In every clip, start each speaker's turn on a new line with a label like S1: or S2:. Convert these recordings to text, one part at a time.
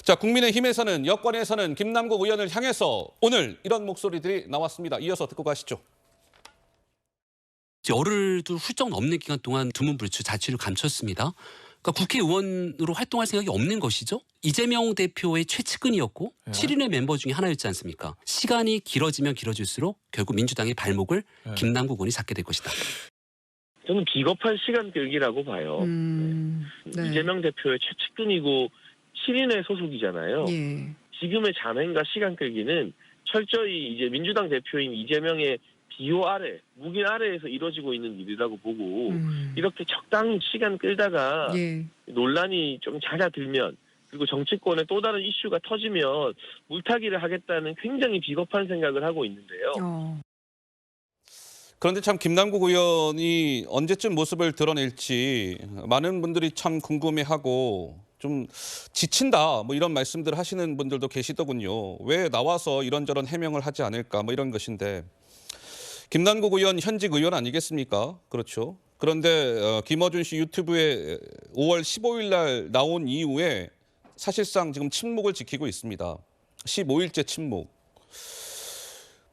S1: 자, 국민의힘에서는 여권에서는 김남국 의원을 향해서 오늘 이런 목소리들이 나왔습니다. 이어서 듣고 가시죠.
S2: 열흘도 훌쩍 넘는 기간 동안 두문불출 자취를 감췄습니다. 그러니까 국회의원으로 활동할 생각이 없는 것이죠. 이재명 대표의 최측근이었고 7인의 멤버 중에 하나였지 않습니까? 시간이 길어지면 길어질수록 결국 민주당의 발목을 김남국 의원이 잡게 될 것이다.
S3: 저는 비겁한 시간 끌기라고 봐요.
S4: 네.
S3: 이재명 대표의 최측근이고 7인의 소속이잖아요.
S4: 예.
S3: 지금의 잔행과 시간 끌기는 철저히 이제 민주당 대표인 이재명의 비호 아래, 묵인 아래에서 이루어지고 있는 일이라고 보고 이렇게 적당히 시간 끌다가
S4: 예.
S3: 논란이 좀 잦아들면 그리고 정치권에 또 다른 이슈가 터지면 물타기를 하겠다는 굉장히 비겁한 생각을 하고 있는데요.
S1: 그런데 참 김남국 의원이 언제쯤 모습을 드러낼지 많은 분들이 참 궁금해하고 좀 지친다 뭐 이런 말씀들 하시는 분들도 계시더군요. 왜 나와서 이런저런 해명을 하지 않을까 뭐 이런 것인데 김남국 의원 현직 의원 아니겠습니까? 그렇죠. 그런데 김어준 씨 유튜브에 5월 15일 날 나온 이후에 사실상 지금 침묵을 지키고 있습니다. 15일째 침묵.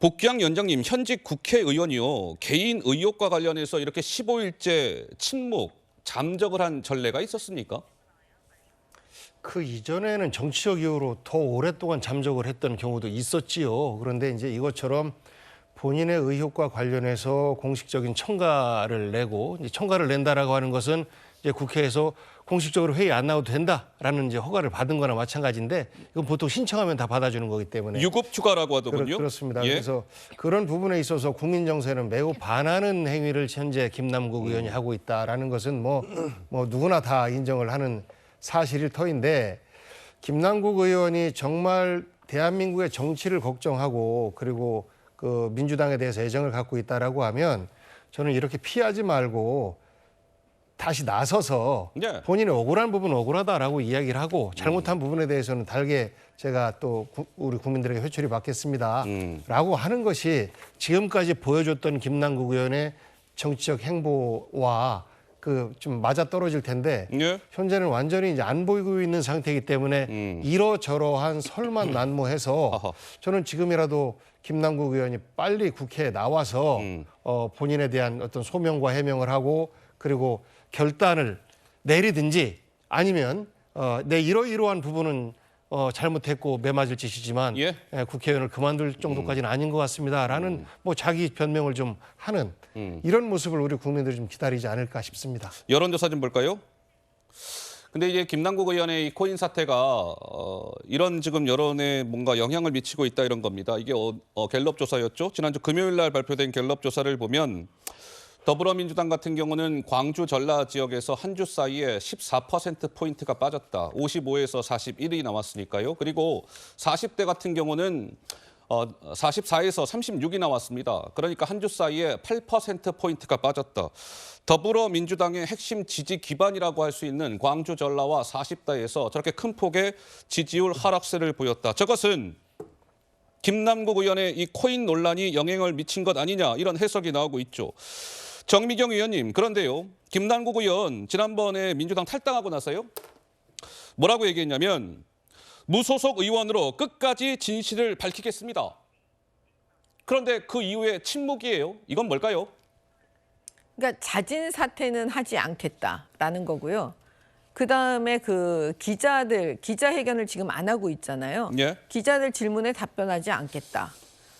S1: 복귀양 위원장님, 현직 국회의원이요. 개인 의혹과 관련해서 이렇게 15일째 침묵, 잠적을 한 전례가 있었습니까?
S5: 그 이전에는 정치적 이유로 더 오랫동안 잠적을 했던 경우도 있었지요. 그런데 이제 이것처럼 본인의 의혹과 관련해서 공식적인 청가를 내고 청가를 낸다라고 하는 것은 이제 국회에서 공식적으로 회의 안 나와도 된다라는 이제 허가를 받은 거나 마찬가지인데 이건 보통 신청하면 다 받아주는 거기 때문에
S1: 유급 휴가라고 하더군요.
S5: 그렇습니다.
S1: 예?
S5: 그래서 그런 부분에 있어서 국민 정세는 매우 반하는 행위를 현재 김남국 의원이 하고 있다라는 것은 뭐 누구나 다 인정을 하는 사실일 터인데 김남국 의원이 정말 대한민국의 정치를 걱정하고 그리고 그 민주당에 대해서 애정을 갖고 있다라고 하면 저는 이렇게 피하지 말고 다시 나서서 본인의 억울한 부분은 억울하다라고 이야기를 하고 잘못한 부분에 대해서는 달게 제가 또 우리 국민들에게 회초리 받겠습니다라고 하는 것이 지금까지 보여줬던 김남국 의원의 정치적 행보와 그 좀 맞아 떨어질 텐데 현재는 완전히 이제 안 보이고 있는 상태이기 때문에 이러저러한 설만 난무해서 저는 지금이라도 김남국 의원이 빨리 국회에 나와서 본인에 대한 어떤 소명과 해명을 하고 그리고 결단을 내리든지 아니면 내 이러이러한 부분은 잘못했고 매맞을 짓이지만 국회의원을 그만둘 정도까지는 아닌 것 같습니다라는 뭐 자기 변명을 좀 하는 이런 모습을 우리 국민들이 좀 기다리지 않을까 싶습니다.
S1: 여론조사 좀 볼까요? 근데 이제 김남국 의원의 이 코인 사태가 이런 지금 여론에 뭔가 영향을 미치고 있다 이런 겁니다. 이게 갤럽 조사였죠. 지난주 금요일 날 발표된 갤럽 조사를 보면 더불어민주당 같은 경우는 광주 전라 지역에서 한 주 사이에 14%포인트가 빠졌다. 55에서 41이 나왔으니까요. 그리고 40대 같은 경우는 44에서 36이 나왔습니다. 그러니까 한 주 사이에 8%포인트가 빠졌다. 더불어민주당의 핵심 지지 기반이라고 할 수 있는 광주 전라와 40대에서 저렇게 큰 폭의 지지율 하락세를 보였다. 저것은 김남국 의원의 이 코인 논란이 영향을 미친 것 아니냐 이런 해석이 나오고 있죠. 정미경 의원님, 그런데요. 김남국 의원 지난번에 민주당 탈당하고 나서요. 뭐라고 얘기했냐면 무소속 의원으로 끝까지 진실을 밝히겠습니다. 그런데 그 이후에 침묵이에요. 이건 뭘까요?
S4: 그러니까 자진 사퇴는 하지 않겠다라는 거고요. 그다음에 그 기자회견을 지금 안 하고 있잖아요. 기자들 질문에 답변하지 않겠다.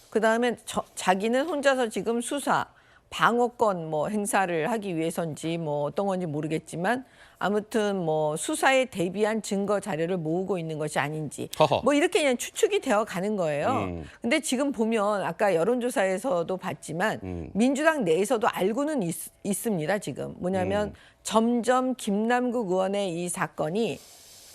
S4: 그다음에 자기는 혼자서 지금 수사, 방어권 뭐 행사를 하기 위해서인지 뭐 어떤 건지 모르겠지만 아무튼 뭐 수사에 대비한 증거 자료를 모으고 있는 것이 아닌지 뭐 이렇게 그냥 추측이 되어 가는 거예요. 근데 지금 보면 아까 여론조사에서도 봤지만 민주당 내에서도 알고는 있습니다. 지금 뭐냐면 점점 김남국 의원의 이 사건이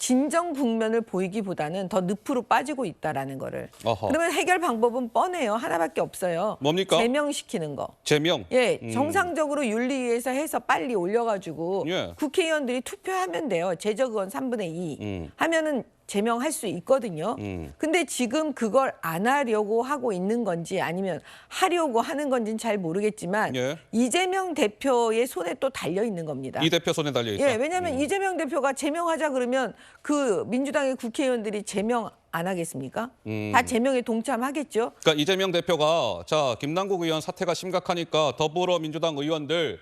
S4: 진정 국면을 보이기보다는 더 늪으로 빠지고 있다라는 거를. 그러면 해결 방법은 뻔해요. 하나밖에 없어요.
S1: 뭡니까?
S4: 제명시키는 거.
S1: 제명?
S4: 예, 정상적으로 윤리위에서 해서 빨리 올려가지고 국회의원들이 투표하면 돼요. 제적 의원 3분의 2. 하면은 제명할 수 있거든요. 근데 지금 그걸 안 하려고 하고 있는 건지 아니면 하려고 하는 건지는 잘 모르겠지만
S1: 예.
S4: 이재명 대표의 손에 또 달려 있는 겁니다.
S1: 이 대표 손에 달려 있다.
S4: 예, 왜냐하면 이재명 대표가 제명하자 그러면 그 민주당의 국회의원들이 제명 안 하겠습니까? 다 제명에 동참하겠죠.
S1: 그러니까 이재명 대표가 자 김남국 의원 사태가 심각하니까 더불어민주당 의원들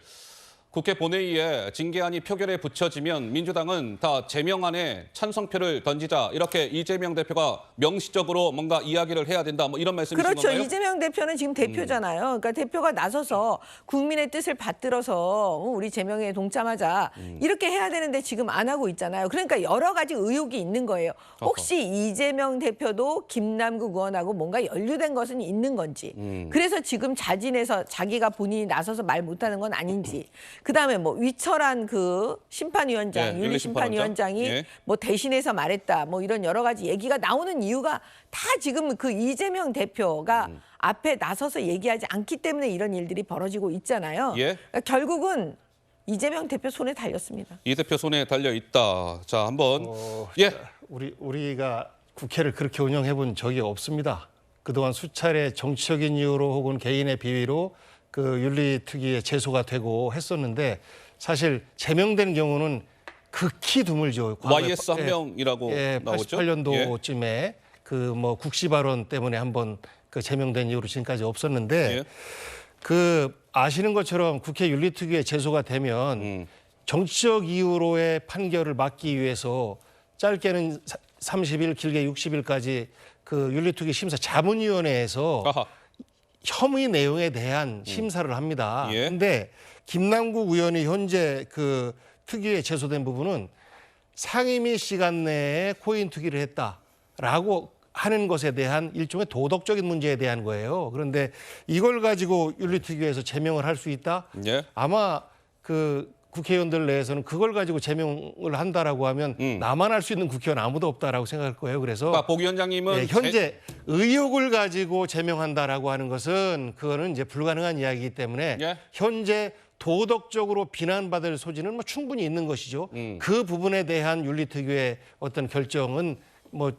S1: 국회 본회의에 징계안이 표결에 붙여지면 민주당은 다 제명안에 찬성표를 던지자 이렇게 이재명 대표가 명시적으로 뭔가 이야기를 해야 된다 뭐 이런 말씀이신
S4: 그렇죠.
S1: 건가요?
S4: 이재명 대표는 지금 대표잖아요. 그러니까 대표가 나서서 국민의 뜻을 받들어서 우리 제명에 동참하자 이렇게 해야 되는데 지금 안 하고 있잖아요. 그러니까 여러 가지 의혹이 있는 거예요. 혹시 이재명 대표도 김남국 의원하고 뭔가 연루된 것은 있는 건지. 그래서 지금 자진해서 자기가 본인이 나서서 말 못하는 건 아닌지. 그다음에 뭐 위철한 그 심판위원장,
S1: 예,
S4: 윤리심판위원장이
S1: 예.
S4: 뭐 대신해서 말했다. 뭐 이런 여러 가지 얘기가 나오는 이유가 다 지금 그 이재명 대표가 앞에 나서서 얘기하지 않기 때문에 이런 일들이 벌어지고 있잖아요.
S1: 예.
S4: 그러니까 결국은 이재명 대표 손에 달렸습니다.
S1: 이 대표 손에 달려 있다. 자 한번 예.
S5: 우리가 국회를 그렇게 운영해 본 적이 없습니다. 그동안 수차례 정치적인 이유로 혹은 개인의 비위로 그 윤리특위에 제소가 되고 했었는데 사실 제명된 경우는 극히 드물죠.
S1: YS 한 명이라고 나오죠.
S5: 88년도쯤에 그 뭐 국시 발언 때문에 한번 그 제명된 이후로 지금까지 없었는데
S1: 예.
S5: 그 아시는 것처럼 국회 윤리특위에 제소가 되면 정치적 이유로의 판결을 막기 위해서 짧게는 30일, 길게 60일까지 그 윤리특위 심사 자문위원회에서
S1: 아하.
S5: 혐의 내용에 대한 심사를 합니다.
S1: 예.
S5: 근데 김남국 의원이 현재 그 특위에 제소된 부분은 상임위 시간 내에 코인 투기를 했다라고 하는 것에 대한 일종의 도덕적인 문제에 대한 거예요. 그런데 이걸 가지고 윤리특위에서 제명을 할 수 있다?
S1: 예.
S5: 아마 그 국회의원들 내에서는 그걸 가지고 제명을 한다라고 하면 나만 할 수 있는 국회의원 아무도 없다라고 생각할 거예요. 그래서
S1: 그러니까 복 위원장님은
S5: 현재 의혹을 가지고 제명한다라고 하는 것은 그거는 이제 불가능한 이야기이기 때문에
S1: 예.
S5: 현재 도덕적으로 비난받을 소지는 뭐 충분히 있는 것이죠. 그 부분에 대한 윤리특위의 어떤 결정은 뭐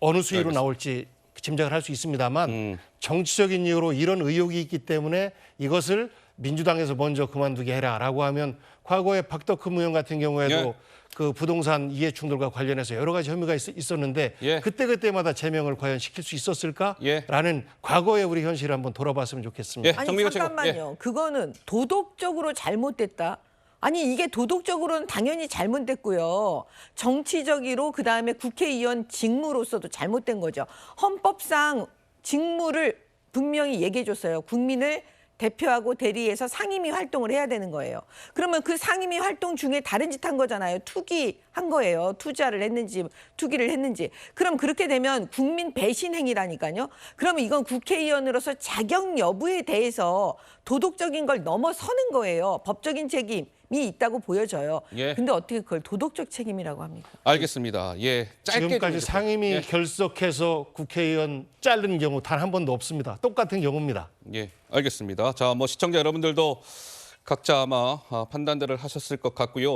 S5: 어느 수위로 나올지 짐작을 할 수 있습니다만 정치적인 이유로 이런 의혹이 있기 때문에 이것을 민주당에서 먼저 그만두게 해라라고 하면 과거에 박덕흠 의원 같은 경우에도
S1: 예.
S5: 그 부동산 이해충돌과 관련해서 여러 가지 혐의가 있었는데
S1: 예.
S5: 그때마다 제명을 과연 시킬 수 있었을까라는
S1: 예.
S5: 과거의 우리 현실을 한번 돌아봤으면 좋겠습니다.
S1: 예.
S4: 아니
S1: 정미경 최고.
S4: 잠깐만요. 그거는 도덕적으로 잘못됐다. 아니 이게 도덕적으로는 당연히 잘못됐고요. 정치적으로 그다음에 국회의원 직무로서도 잘못된 거죠. 헌법상 직무를 분명히 얘기해 줬어요. 국민을 대표하고 대리해서 상임위 활동을 해야 되는 거예요. 그러면 그 상임위 활동 중에 다른 짓 한 거잖아요. 투기한 거예요. 투자를 했는지 투기를 했는지. 그럼 그렇게 되면 국민 배신 행위라니까요. 그러면 이건 국회의원으로서 자격 여부에 대해서 도덕적인 걸 넘어서는 거예요. 법적인 책임이 있다고 보여져요.
S1: 예.
S4: 근데 어떻게 그걸 도덕적 책임이라고 합니까?
S1: 알겠습니다. 예. 짧게
S5: 지금까지
S1: 좀
S5: 상임위
S1: 예.
S5: 결석해서 국회의원 자른 경우 단 한 번도 없습니다. 똑같은 경우입니다.
S1: 예, 알겠습니다. 자, 뭐 시청자 여러분들도 각자 아마 판단들을 하셨을 것 같고요.